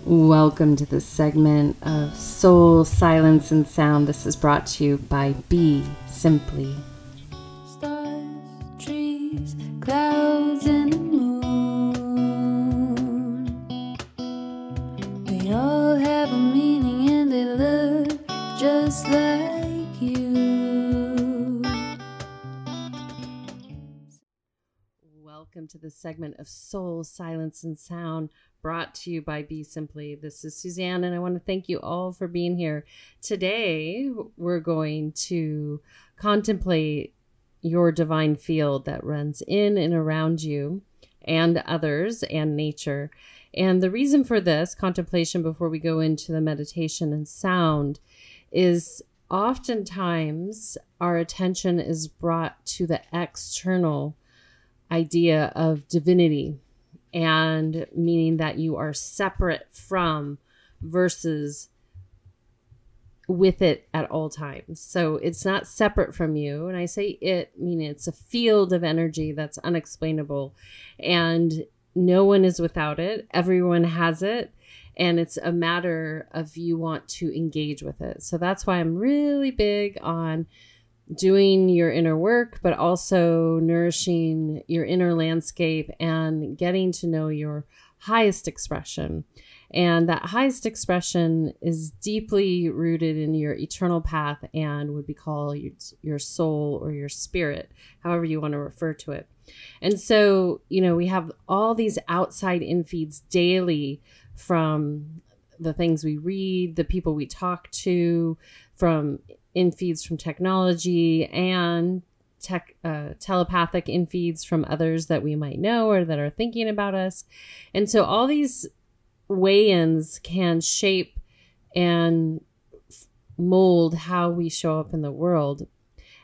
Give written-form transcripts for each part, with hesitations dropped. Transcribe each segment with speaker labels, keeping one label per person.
Speaker 1: Welcome to this segment of Soul, Silence, and Sound. This is brought to you by BeSimply.
Speaker 2: Stars, trees, clouds, and the moon. They all have a meaning and they look just like you.
Speaker 1: Welcome to this segment of Soul, Silence, and Sound, brought to you by BeSimply. This is Suzanne, and I want to thank you all for being here. Today, we're going to contemplate your divine field that runs in and around you and others and nature. And the reason for this contemplation before we go into the meditation and sound is oftentimes our attention is brought to the external idea of divinity, and meaning that you are separate from versus with it at all times. So it's not separate from you. And I say it, meaning it's a field of energy that's unexplainable, and no one is without it. Everyone has it. And it's a matter of you want to engage with it. So that's why I'm really big on doing your inner work, but also nourishing your inner landscape and getting to know your highest expression. And that highest expression is deeply rooted in your eternal path and would be called your soul or your spirit, however you want to refer to it. And so, we have all these outside infeeds daily from the things we read, the people we talk to, from infeeds from technology and telepathic infeeds from others that we might know or that are thinking about us. And so all these weigh-ins can shape and mold how we show up in the world.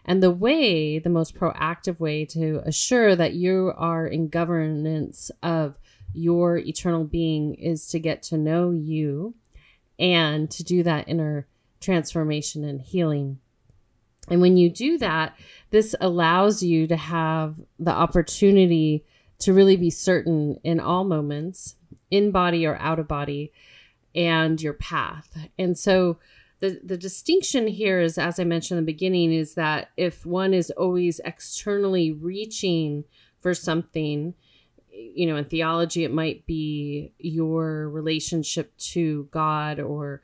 Speaker 1: And the most proactive way to assure that you are in governance of your eternal being is to get to know you and to do that inner transformation and healing. And when you do that, this allows you to have the opportunity to really be certain in all moments, in body or out of body, and your path. And so the distinction here is, as I mentioned in the beginning, is that if one is always externally reaching for something, in theology, it might be your relationship to God or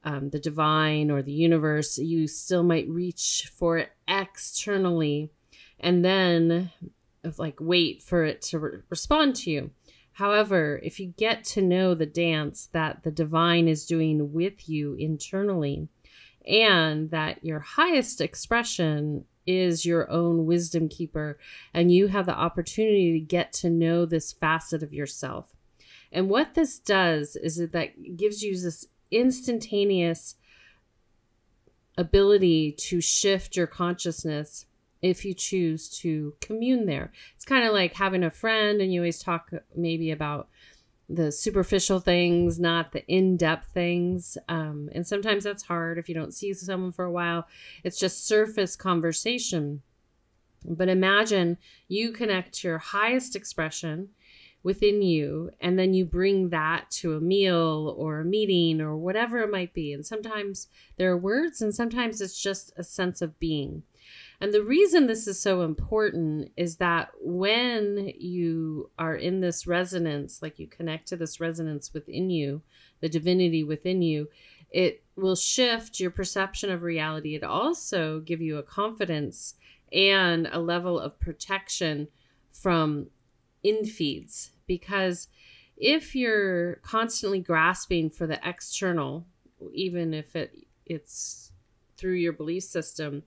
Speaker 1: the divine or the universe. You still might reach for it externally and then wait for it to respond to you. However, if you get to know the dance that the divine is doing with you internally, and that your highest expression is your own wisdom keeper, and you have the opportunity to get to know this facet of yourself. And what this does is that gives you this instantaneous ability to shift your consciousness if you choose to commune there. It's kind of like having a friend and you always talk maybe about the superficial things, not the in-depth things. And sometimes that's hard if you don't see someone for a while. It's just surface conversation. But imagine you connect to your highest expression within you, and then you bring that to a meal or a meeting or whatever it might be. And sometimes there are words, and sometimes it's just a sense of being. And the reason this is so important is that when you are in this resonance, like you connect to this resonance within you, the divinity within you, it will shift your perception of reality. It also give you a confidence and a level of protection from infeeds, because if you're constantly grasping for the external, even if it's through your belief system,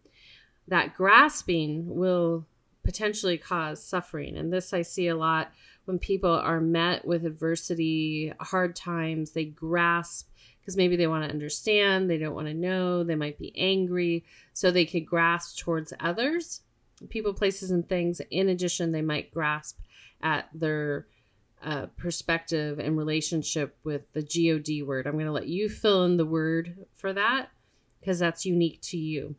Speaker 1: that grasping will potentially cause suffering. And this I see a lot when people are met with adversity, hard times. They grasp because maybe they want to understand, they don't want to know, they might be angry, so they could grasp towards others, people, places, and things. In addition, they might grasp at their perspective and relationship with the God word. I'm going to let you fill in the word for that because that's unique to you.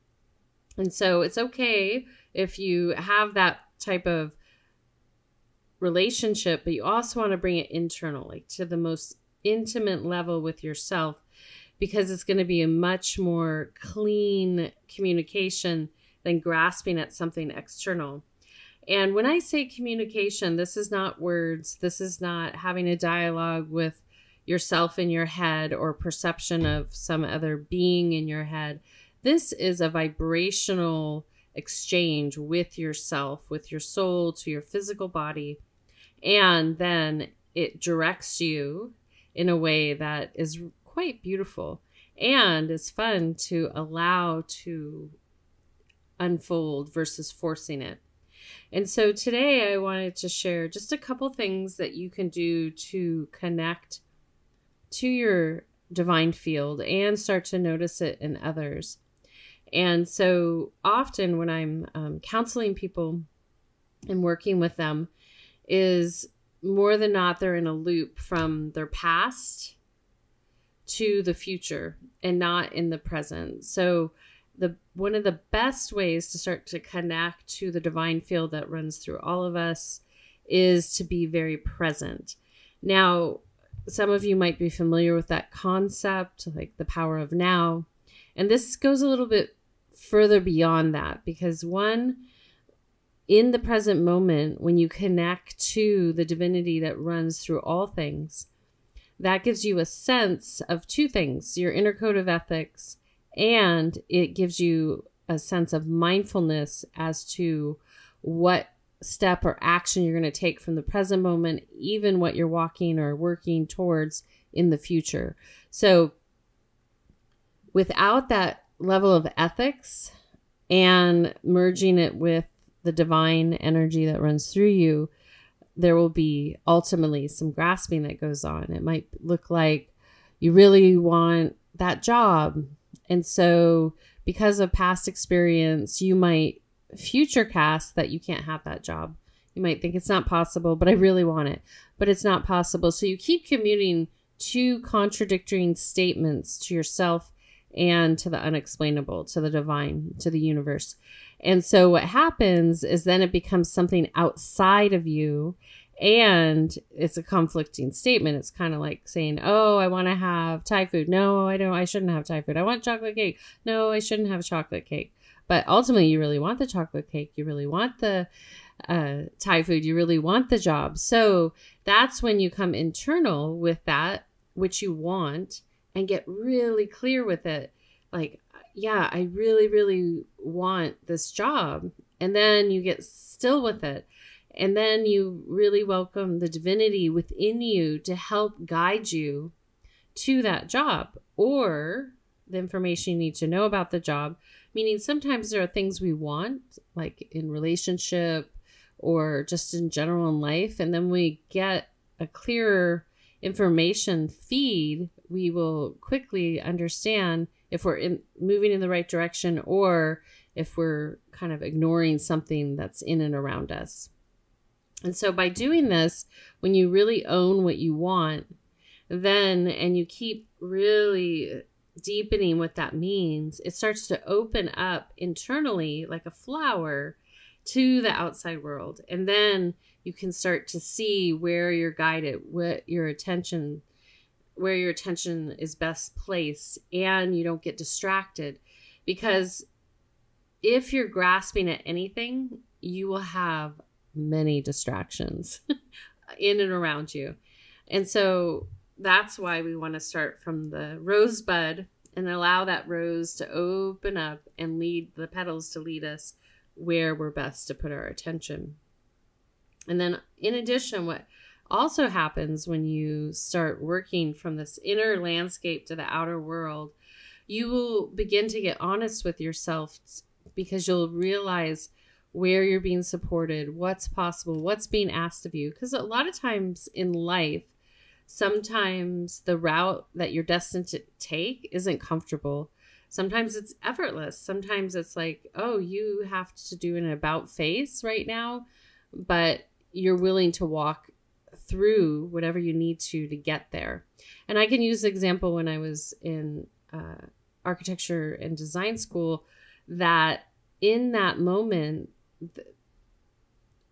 Speaker 1: And so it's okay if you have that type of relationship, but you also want to bring it internal, like to the most intimate level with yourself, because it's going to be a much more clean communication than grasping at something external. And when I say communication, this is not words. This is not having a dialogue with yourself in your head or perception of some other being in your head. This is a vibrational exchange with yourself, with your soul, to your physical body. And then it directs you in a way that is quite beautiful and is fun to allow to unfold versus forcing it. And so today I wanted to share just a couple things that you can do to connect to your divine field and start to notice it in others. And so often when I'm counseling people and working with them, is more than not they're in a loop from their past to the future and not in the present. So one of the best ways to start to connect to the divine field that runs through all of us is to be very present. Now, some of you might be familiar with that concept, like the power of now. And this goes a little bit further beyond that, because in the present moment, when you connect to the divinity that runs through all things, that gives you a sense of two things: your inner code of ethics, and it gives you a sense of mindfulness as to what step or action you're going to take from the present moment, even what you're walking or working towards in the future. So without that level of ethics and merging it with the divine energy that runs through you, there will be ultimately some grasping that goes on. It might look like you really want that job. And so because of past experience, you might future cast that you can't have that job. You might think it's not possible, but I really want it, but it's not possible. So you keep commuting two contradictory statements to yourself and to the unexplainable, to the divine, to the universe. And so what happens is then it becomes something outside of you, and it's a conflicting statement. It's kind of like saying, oh, I want to have Thai food. No, I don't. I shouldn't have Thai food. I want chocolate cake. No, I shouldn't have chocolate cake. But ultimately, you really want the chocolate cake. You really want the Thai food. You really want the job. So that's when you come internal with that, which you want, and get really clear with it. Like, yeah, I really, really want this job. And then you get still with it. And then you really welcome the divinity within you to help guide you to that job, or the information you need to know about the job. Meaning sometimes there are things we want, like in relationship or just in general in life. And then we get a clearer information feed, we will quickly understand if we're moving in the right direction, or if we're kind of ignoring something that's in and around us. And so by doing this, when you really own what you want, then, and you keep really deepening what that means, it starts to open up internally like a flower to the outside world. And then you can start to see where you're guided, where your attention is best placed, and you don't get distracted. Because if you're grasping at anything, you will have many distractions in and around you. And so that's why we want to start from the rosebud and allow that rose to open up and lead the petals to lead us where we're best to put our attention. And then in addition, what also happens when you start working from this inner landscape to the outer world, you will begin to get honest with yourself, because you'll realize where you're being supported, what's possible, what's being asked of you. Because a lot of times in life, sometimes the route that you're destined to take isn't comfortable. Sometimes it's effortless. Sometimes it's like, oh, you have to do an about face right now, but you're willing to walk through whatever you need to get there. And I can use the example when I was in architecture and design school, that in that moment,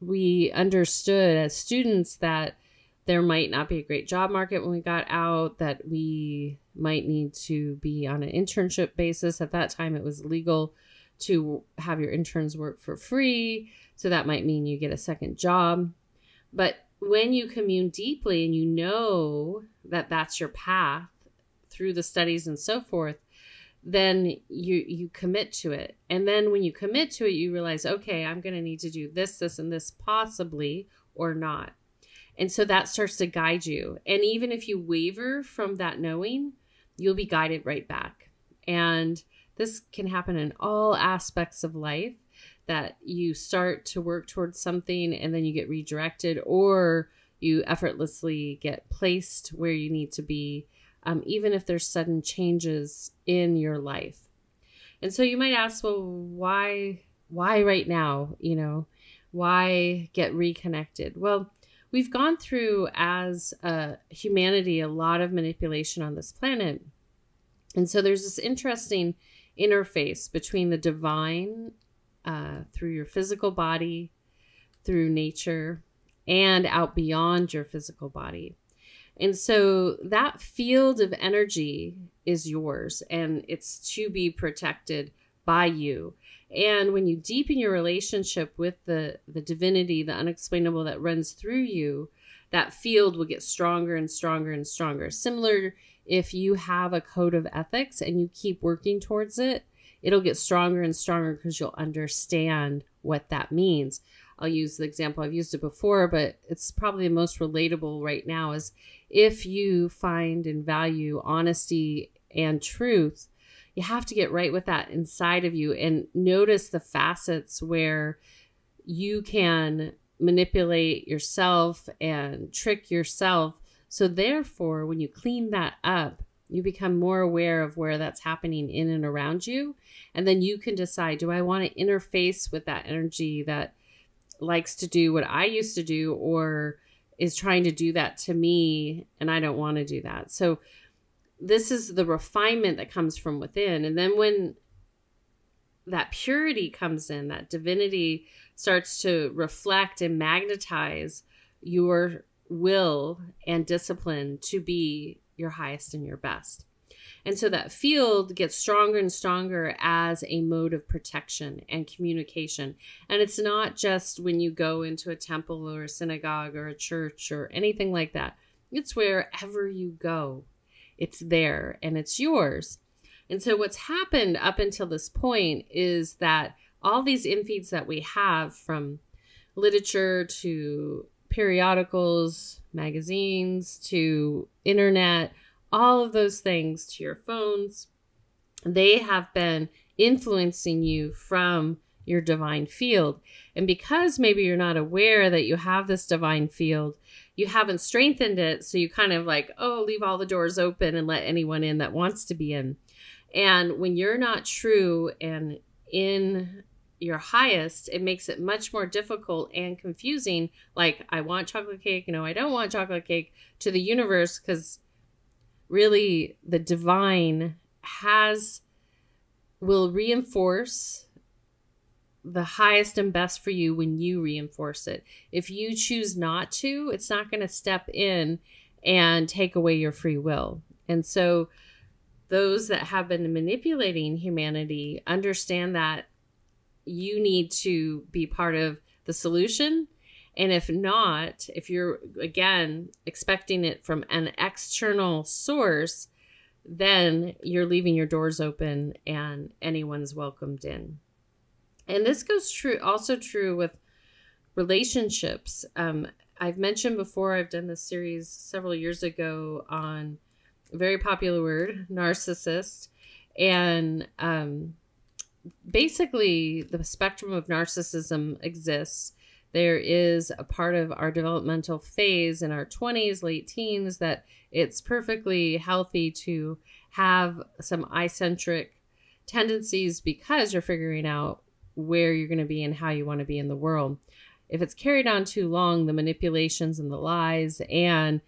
Speaker 1: we understood as students that there might not be a great job market when we got out, that we might need to be on an internship basis. At that time, it was legal to have your interns work for free. So that might mean you get a second job. But when you commune deeply and you know that that's your path through the studies and so forth, then you commit to it. And then when you commit to it, you realize, okay, I'm going to need to do this, this, and this possibly, or not. And so that starts to guide you. And even if you waver from that knowing, you'll be guided right back. And this can happen in all aspects of life, that you start to work towards something and then you get redirected, or you effortlessly get placed where you need to be, even if there's sudden changes in your life. And so you might ask, well, why right now? Why get reconnected? Well, we've gone through as humanity a lot of manipulation on this planet. And so there's this interesting interface between the divine through your physical body, through nature, and out beyond your physical body. And so that field of energy is yours, and it's to be protected by you. And when you deepen your relationship with the divinity, the unexplainable that runs through you, that field will get stronger and stronger and stronger. Similar, if you have a code of ethics and you keep working towards it, it'll get stronger and stronger because you'll understand what that means. I'll use the example, I've used it before, but it's probably the most relatable right now, is if you find and value honesty and truth, you have to get right with that inside of you and notice the facets where you can manipulate yourself and trick yourself. So therefore, when you clean that up, you become more aware of where that's happening in and around you. And then you can decide, do I want to interface with that energy that likes to do what I used to do, or is trying to do that to me, and I don't want to do that. So this is the refinement that comes from within. And then when that purity comes in, that divinity starts to reflect and magnetize your will and discipline to be your highest and your best. And so that field gets stronger and stronger as a mode of protection and communication. And it's not just when you go into a temple or a synagogue or a church or anything like that. It's wherever you go. It's there and it's yours. And so what's happened up until this point is that all these infeeds that we have, from literature to periodicals, magazines, to internet, all of those things, to your phones, they have been influencing you from your divine field. And because maybe you're not aware that you have this divine field, you haven't strengthened it. So you kind of like, oh, leave all the doors open and let anyone in that wants to be in. And when you're not true and in your highest, it makes it much more difficult and confusing. Like, I want chocolate cake, no, I don't want chocolate cake, to the universe, because really the divine will reinforce the highest and best for you when you reinforce it. If you choose not to, it's not going to step in and take away your free will. And so those that have been manipulating humanity understand that you need to be part of the solution. And if not, if you're, again, expecting it from an external source, then you're leaving your doors open and anyone's welcomed in. And this goes also true with relationships. I've mentioned before, I've done this series several years ago on a very popular word, narcissist. And basically, the spectrum of narcissism exists. There is a part of our developmental phase in our 20s, late teens, that it's perfectly healthy to have some eccentric tendencies because you're figuring out where you're going to be and how you want to be in the world. If it's carried on too long, the manipulations and the lies, and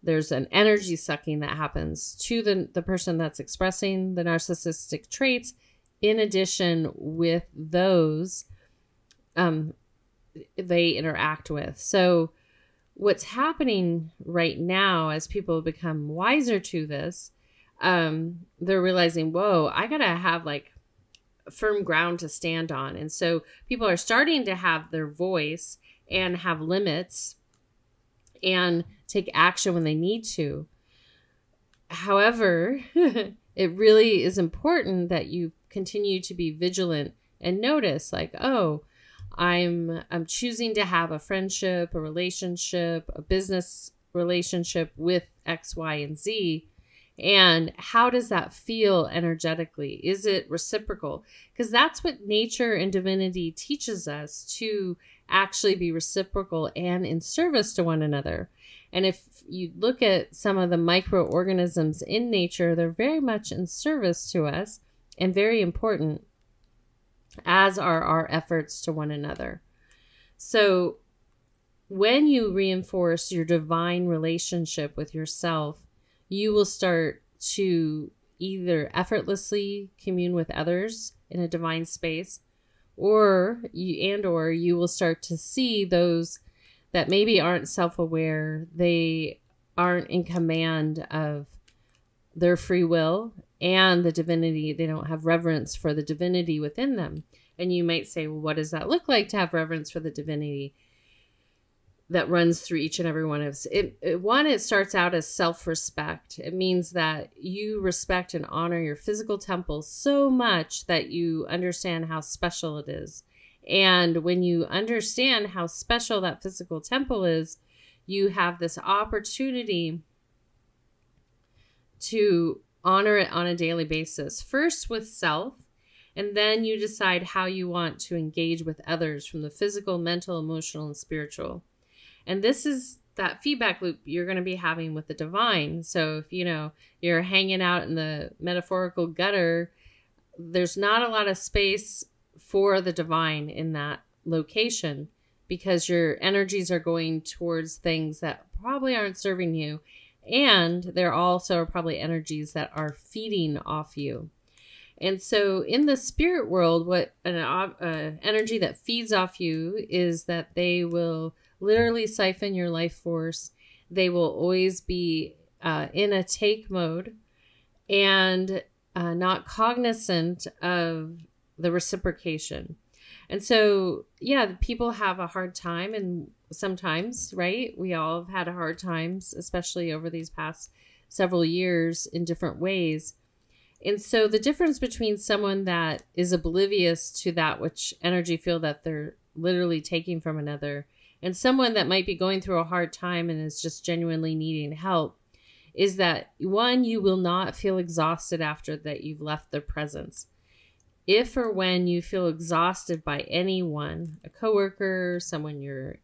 Speaker 1: there's an energy sucking that happens to the person that's expressing the narcissistic traits, in addition with those they interact with. So what's happening right now as people become wiser to this, they're realizing, whoa, I got to have like firm ground to stand on. And so people are starting to have their voice and have limits and take action when they need to. However, it really is important that you continue to be vigilant and notice like, oh, I'm choosing to have a friendship, a relationship, a business relationship with X, Y, and Z. And how does that feel energetically? Is it reciprocal? Because that's what nature and divinity teaches us, to actually be reciprocal and in service to one another. And if you look at some of the microorganisms in nature, they're very much in service to us and very important, as are our efforts to one another. So when you reinforce your divine relationship with yourself, you will start to either effortlessly commune with others in a divine space, or you will start to see those that maybe aren't self-aware, they aren't in command of their free will and the divinity. They don't have reverence for the divinity within them. And you might say, well, what does that look like to have reverence for the divinity that runs through each and every one of us? It starts out as self-respect. It means that you respect and honor your physical temple so much that you understand how special it is. And when you understand how special that physical temple is, you have this opportunity to honor it on a daily basis, first with self, and then you decide how you want to engage with others from the physical, mental, emotional, and spiritual. And this is that feedback loop you're going to be having with the divine. So if, you're hanging out in the metaphorical gutter, there's not a lot of space for the divine in that location, because your energies are going towards things that probably aren't serving you. And there also are probably energies that are feeding off you. And so in the spirit world, what an energy that feeds off you is that they will literally siphon your life force. They will always be in a take mode and not cognizant of the reciprocation. And so, people have a hard time, and sometimes, right? We all have had hard times, especially over these past several years in different ways. And so the difference between someone that is oblivious to that which energy field that they're literally taking from another, and someone that might be going through a hard time and is just genuinely needing help, is that one, you will not feel exhausted after that you've left their presence. If or when you feel exhausted by anyone, a coworker, someone you're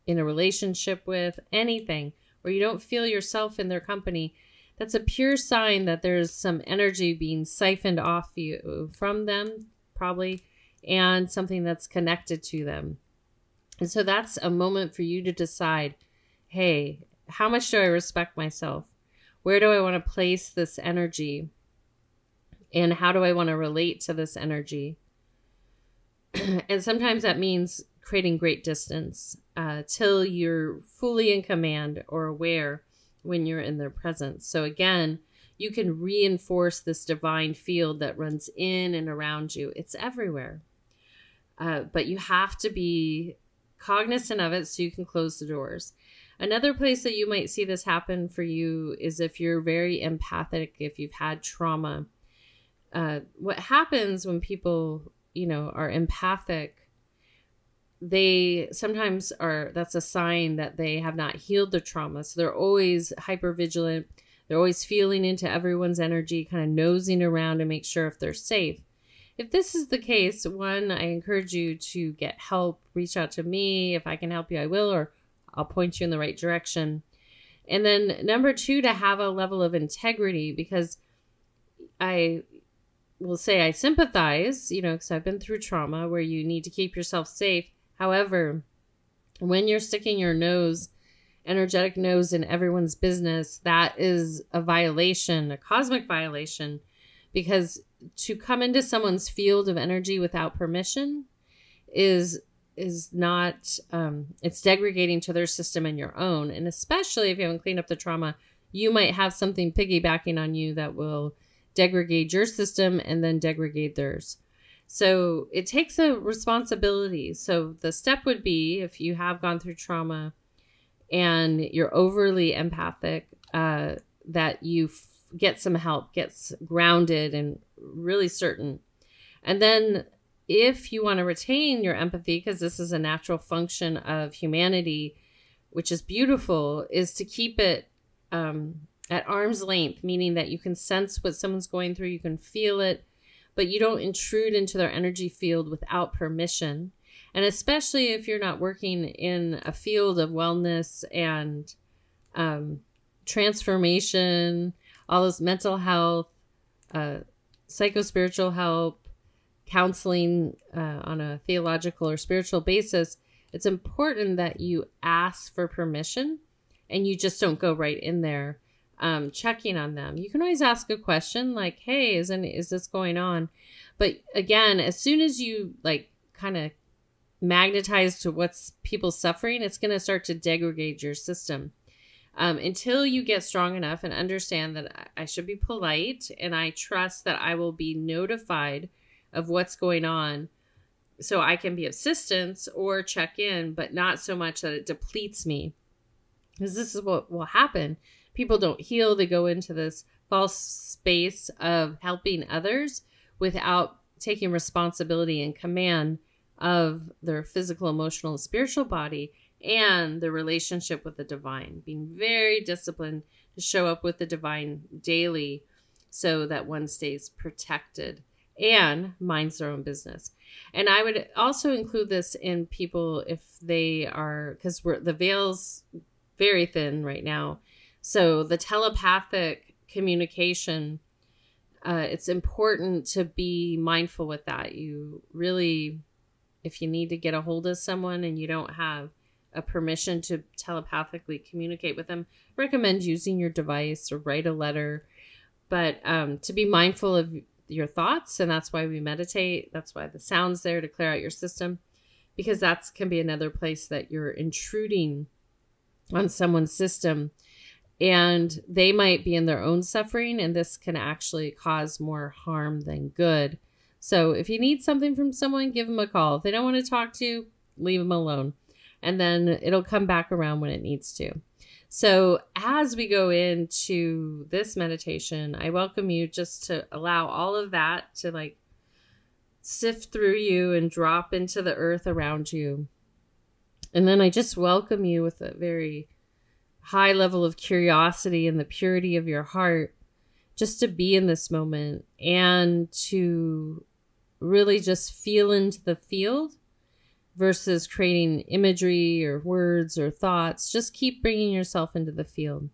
Speaker 1: in a relationship with, anything, or you don't feel yourself in their company, that's a pure sign that there's some energy being siphoned off you from them, probably, and something that's connected to them. And so that's a moment for you to decide, hey, how much do I respect myself? Where do I want to place this energy? And how do I want to relate to this energy? And sometimes that means creating great distance till you're fully in command or aware when you're in their presence. So again, you can reinforce this divine field that runs in and around you. It's everywhere. But you have to be cognizant of it so you can close the doors. Another place that you might see this happen for you is if you're very empathic, if you've had trauma. What happens when people, are empathic, they sometimes that's a sign that they have not healed their trauma. So they're always hyper vigilant. They're always feeling into everyone's energy, kind of nosing around to make sure if they're safe. If this is the case, one, I encourage you to get help. Reach out to me. If I can help you, I will, or I'll point you in the right direction. And then number two, to have a level of integrity, because I will say I sympathize, because I've been through trauma where you need to keep yourself safe. However, when you're sticking your energetic nose in everyone's business, that is a violation, a cosmic violation, because to come into someone's field of energy without permission is is not, it's degrading to their system and your own. And especially if you haven't cleaned up the trauma, you might have something piggybacking on you that will degrade your system and then degrade theirs. So it takes a responsibility. So the step would be, if you have gone through trauma and you're overly empathic, that you get some help, gets grounded and really certain. And then if you want to retain your empathy, because this is a natural function of humanity, which is beautiful, is to keep it at arm's length, meaning that you can sense what someone's going through, you can feel it, but you don't intrude into their energy field without permission. And especially if you're not working in a field of wellness and transformation, all those mental health, psychospiritual help, counseling on a theological or spiritual basis, it's important that you ask for permission and you just don't go right in there checking on them. You can always ask a question like, hey, is this going on? But again, as soon as you like kind of magnetize to what's people suffering, it's going to start to degrade your system. Until you get strong enough and understand that I should be polite and I trust that I will be notified of what's going on so I can be assistance or check in, but not so much that it depletes me. Because this is what will happen. People don't heal. They go into this false space of helping others without taking responsibility and command of their physical, emotional, and spiritual body and the relationship with the divine. Being very disciplined to show up with the divine daily so that one stays protected and minds their own business. And I would also include this in people if they are, because the veil's very thin right now. So the telepathic communication, it's important to be mindful with that. You really, if you need to get a hold of someone and you don't have a permission to telepathically communicate with them, recommend using your device or write a letter. But to be mindful of your thoughts, and that's why we meditate. That's why the sound's there to clear out your system, because that can be another place that you're intruding on someone's system, and they might be in their own suffering, and this can actually cause more harm than good. So if you need something from someone, give them a call. If they don't want to talk to you, leave them alone, and then it'll come back around when it needs to. So as we go into this meditation, I welcome you just to allow all of that to like sift through you and drop into the earth around you. And then I just welcome you with a very high level of curiosity and the purity of your heart, just to be in this moment and to really just feel into the field versus creating imagery or words or thoughts. Just keep bringing yourself into the field.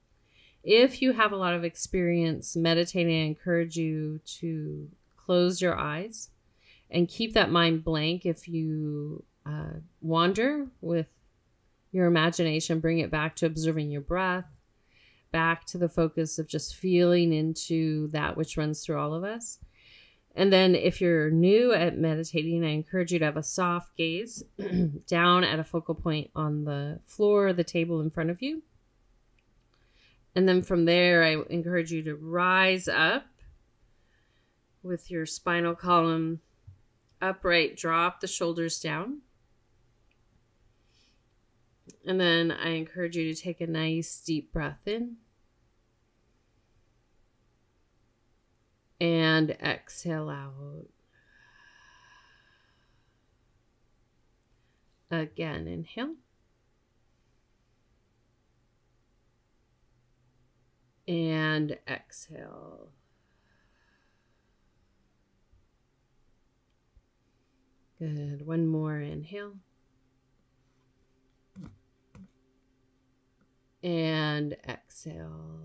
Speaker 1: If you have a lot of experience meditating, I encourage you to close your eyes and keep that mind blank. If you wander with your imagination, bring it back to observing your breath, back to the focus of just feeling into that which runs through all of us. And then if you're new at meditating, I encourage you to have a soft gaze down at a focal point on the floor or the table in front of you. And then from there, I encourage you to rise up with your spinal column upright, drop the shoulders down. And then I encourage you to take a nice deep breath in. And exhale out. Again, inhale. And exhale. Good. One more inhale. And exhale.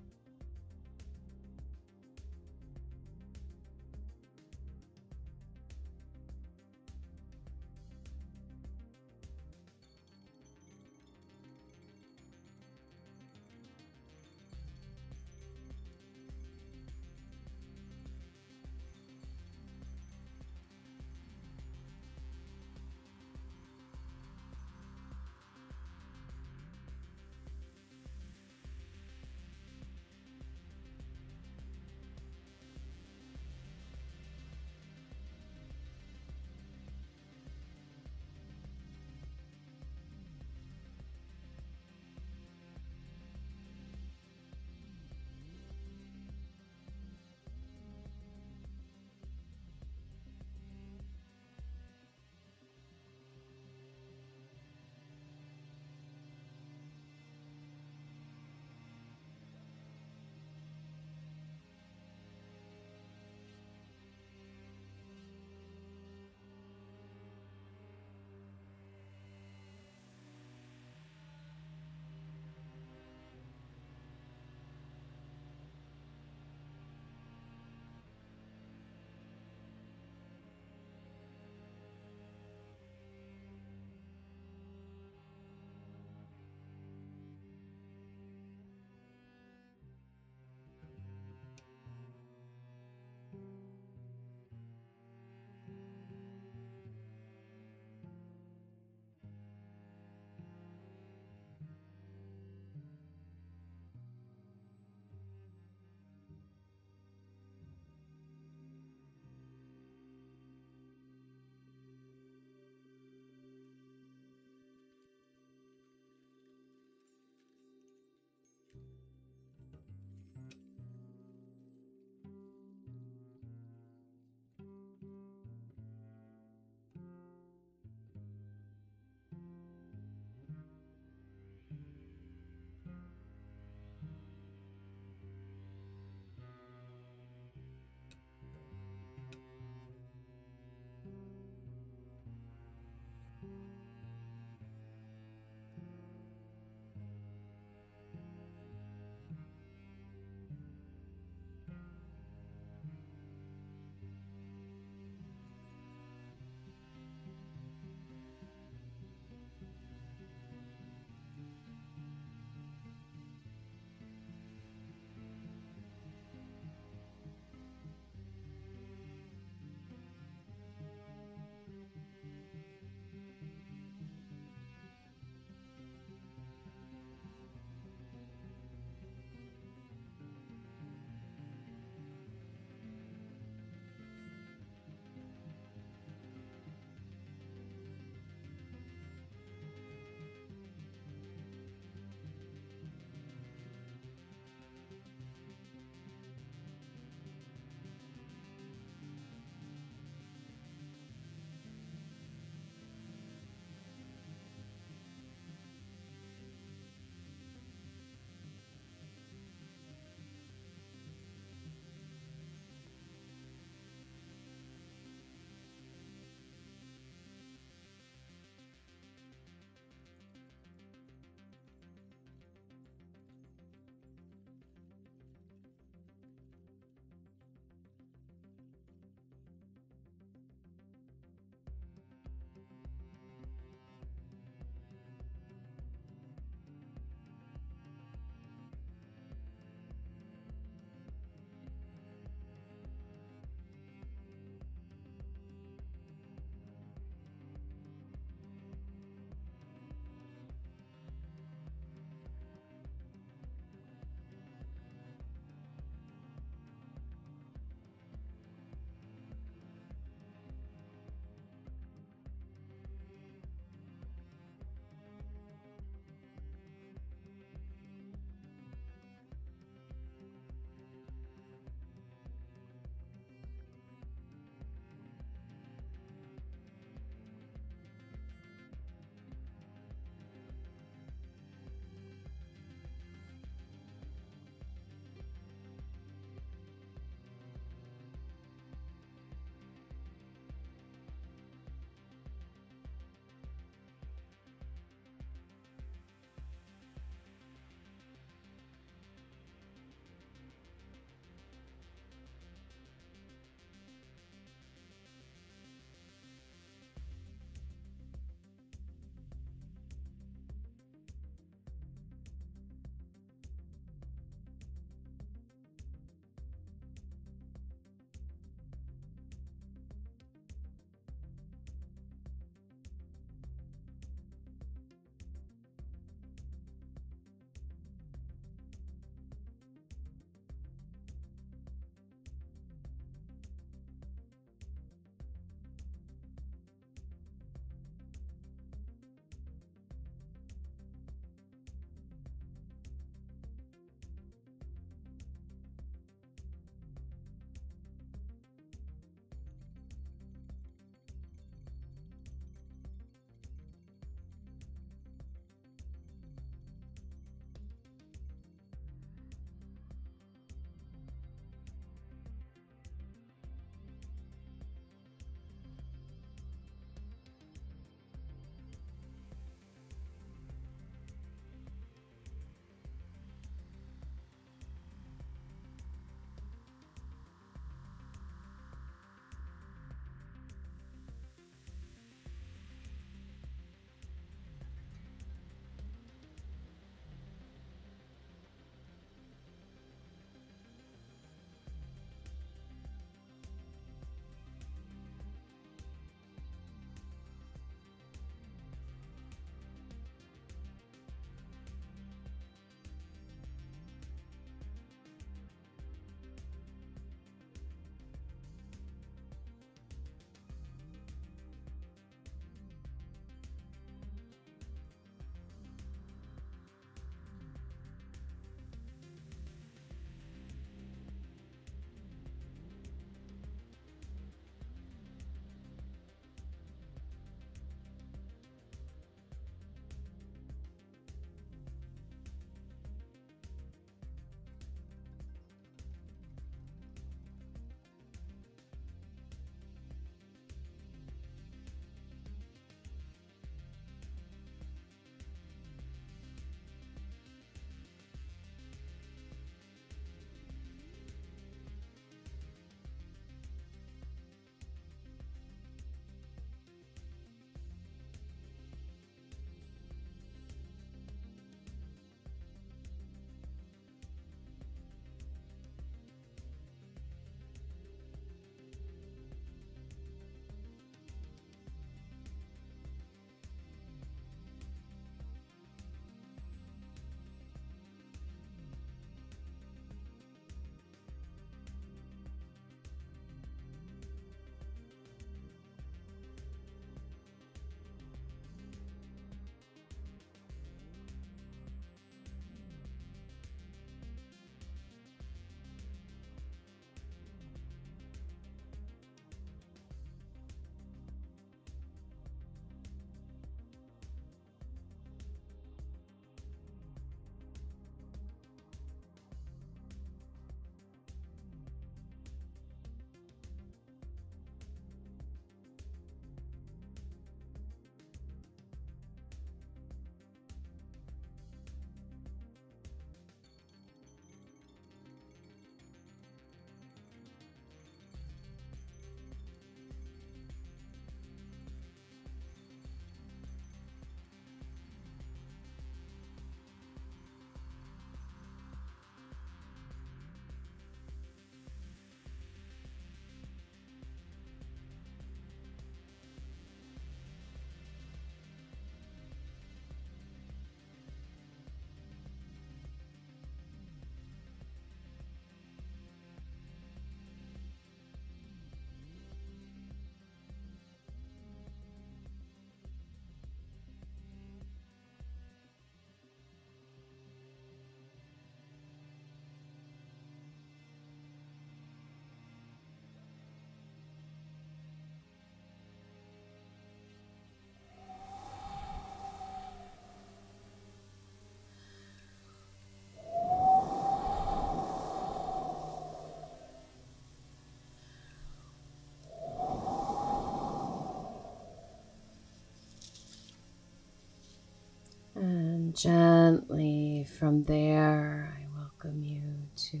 Speaker 1: And gently from there, I welcome you to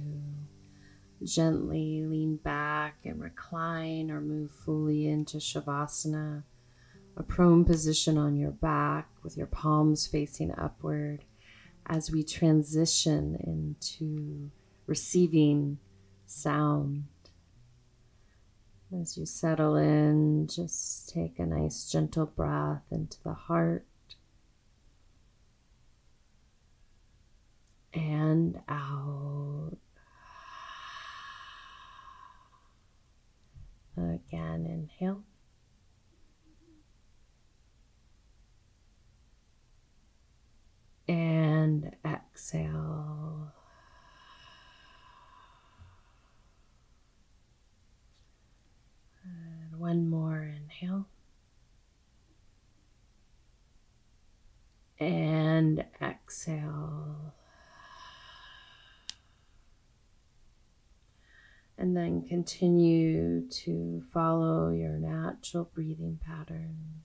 Speaker 1: gently lean back and recline or move fully into Shavasana, a prone position on your back with your palms facing upward as we transition into receiving sound. As you settle in, just take a nice gentle breath into the heart and out. Again, inhale. And exhale. And one more inhale. And exhale. And then continue to follow your natural breathing pattern.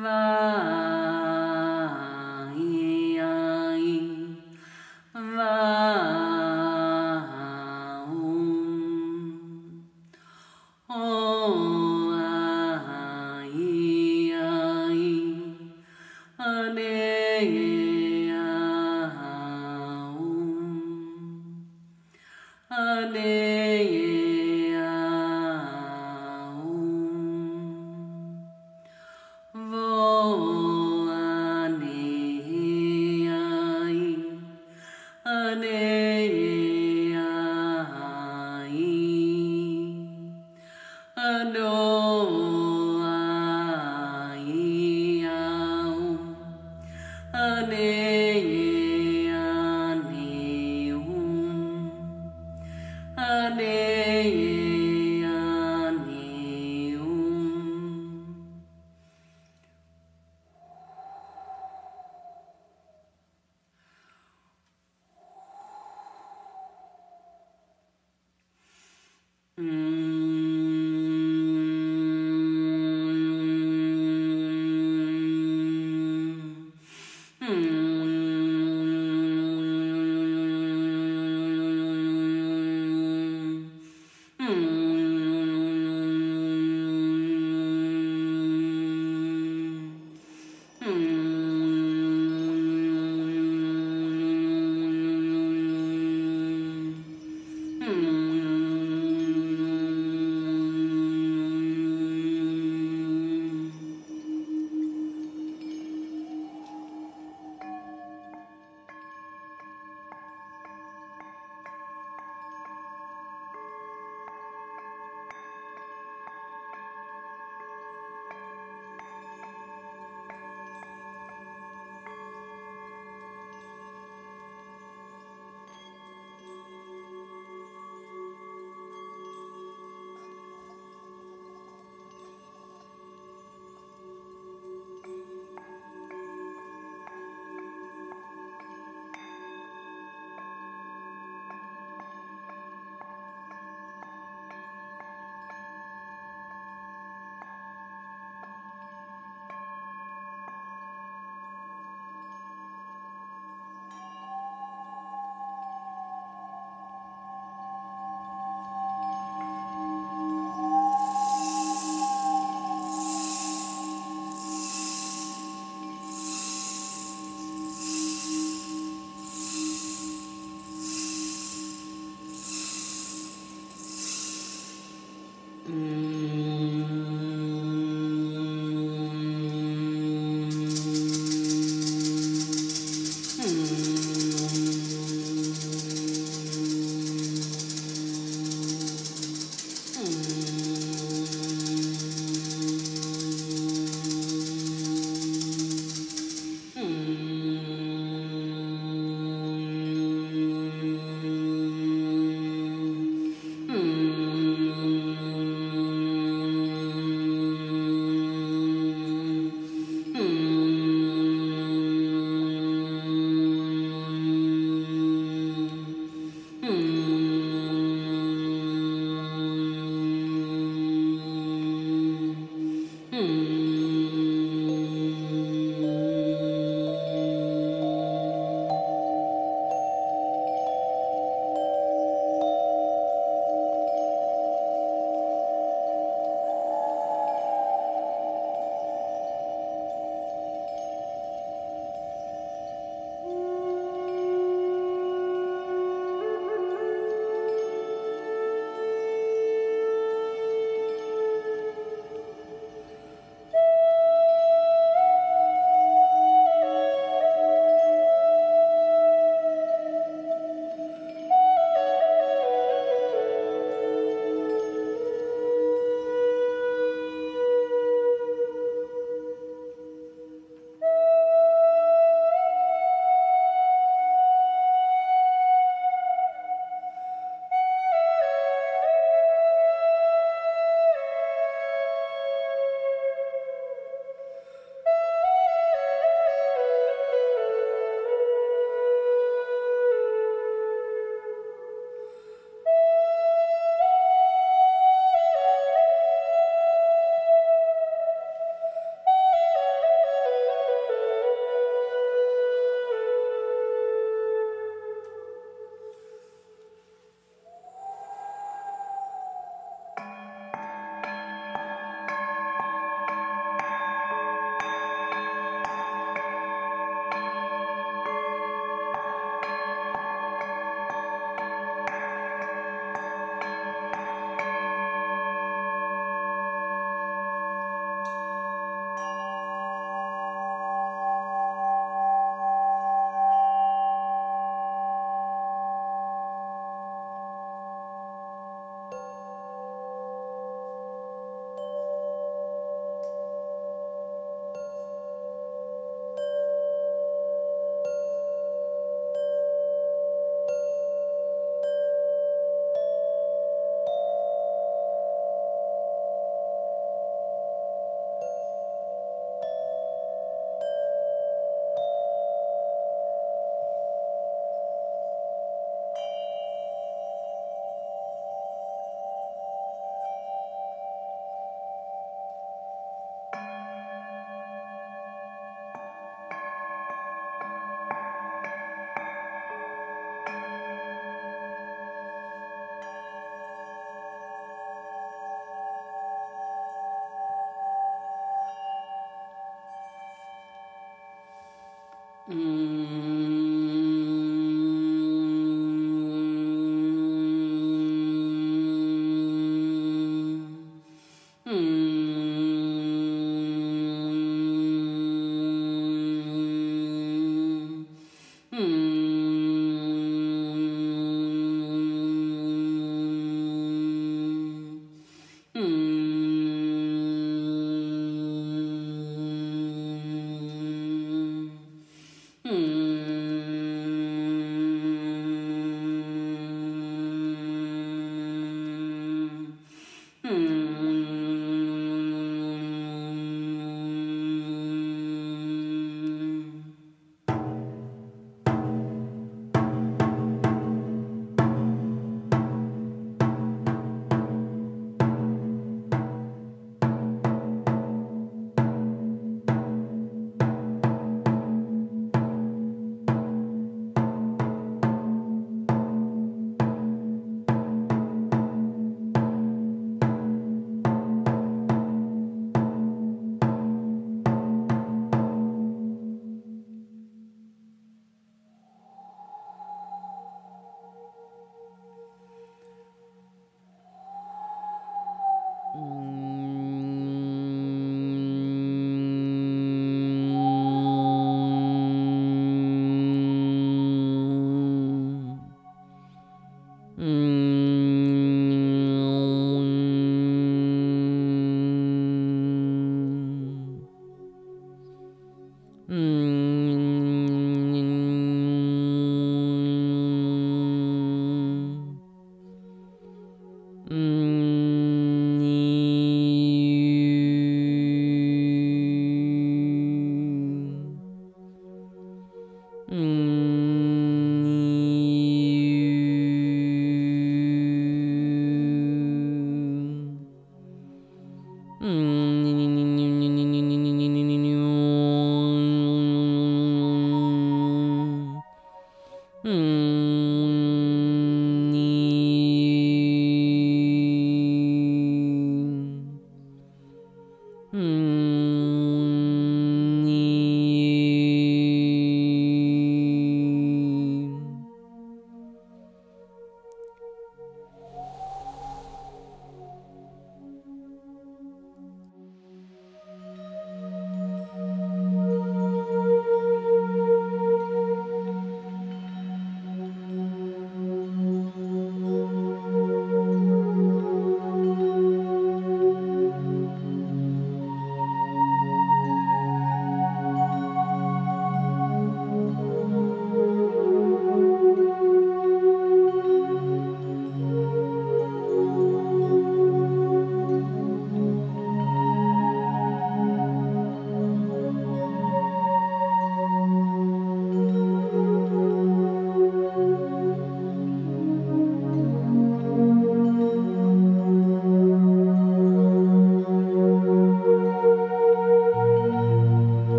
Speaker 3: Vo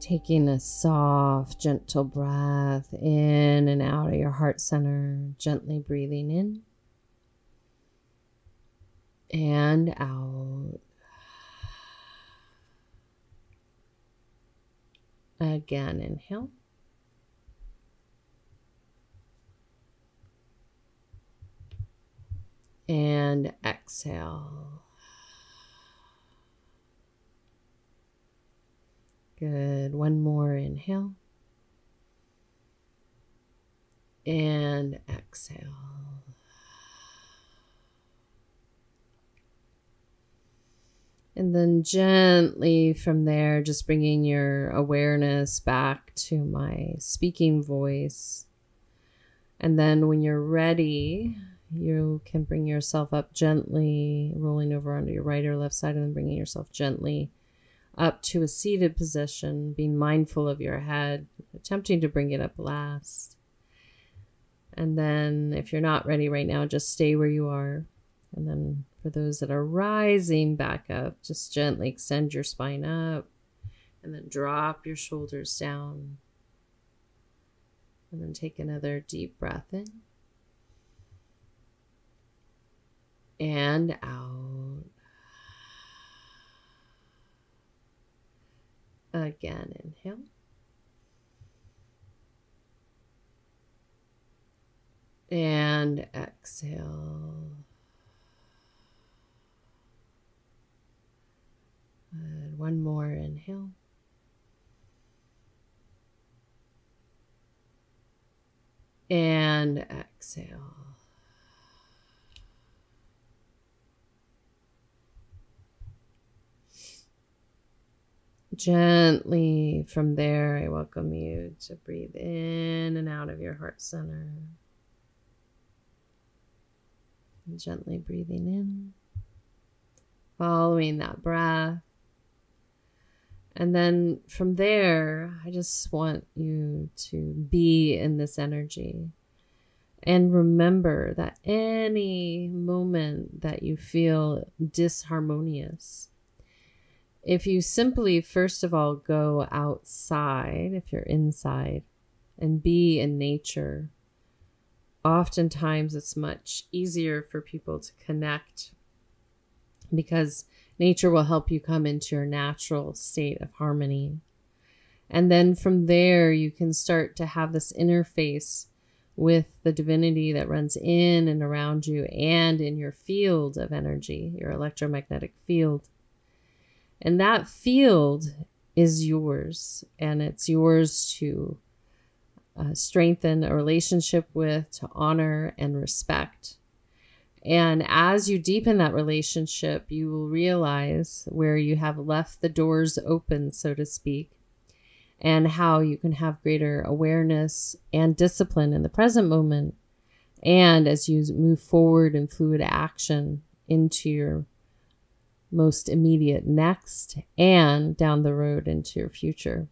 Speaker 1: Taking a soft, gentle breath in and out of your heart center, gently breathing in and out. Again, inhale. And exhale. Good. One more inhale. And exhale. And then gently from there, just bringing your awareness back to my speaking voice. And then when you're ready, you can bring yourself up gently, rolling over onto your right or left side, and then bringing yourself gently up to a seated position, being mindful of your head, attempting to bring it up last. And then if you're not ready right now, just stay where you are. And then for those that are rising back up, just gently extend your spine up and then drop your shoulders down. And then take another deep breath in and out. Again, inhale. And exhale. Good. One more inhale. And exhale. Gently from there, I welcome you to breathe in and out of your heart center. And gently breathing in, following that breath. And then from there, I just want you to be in this energy. And remember that any moment that you feel disharmonious, if you simply, first of all, go outside, if you're inside, and be in nature, oftentimes it's much easier for people to connect because nature will help you come into your natural state of harmony. And then from there, you can start to have this interface with the divinity that runs in and around you and in your field of energy, your electromagnetic field. And that field is yours, and it's yours to strengthen a relationship with, to honor and respect. And as you deepen that relationship, you will realize where you have left the doors open, so to speak, and how you can have greater awareness and discipline in the present moment. And as you move forward in fluid action into your most immediate next and down the road into your future.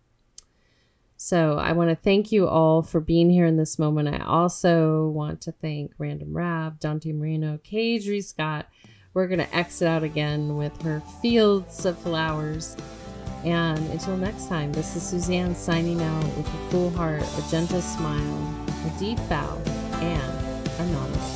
Speaker 1: So I want to thank you all for being here in this moment. I also want to thank Random Rab, Dante Marino, Kadri Scott. We're going to exit out again with her Fields of Flowers. And until next time, this is Suzanne signing out with a full heart, a gentle smile, a deep bow, and a namaste.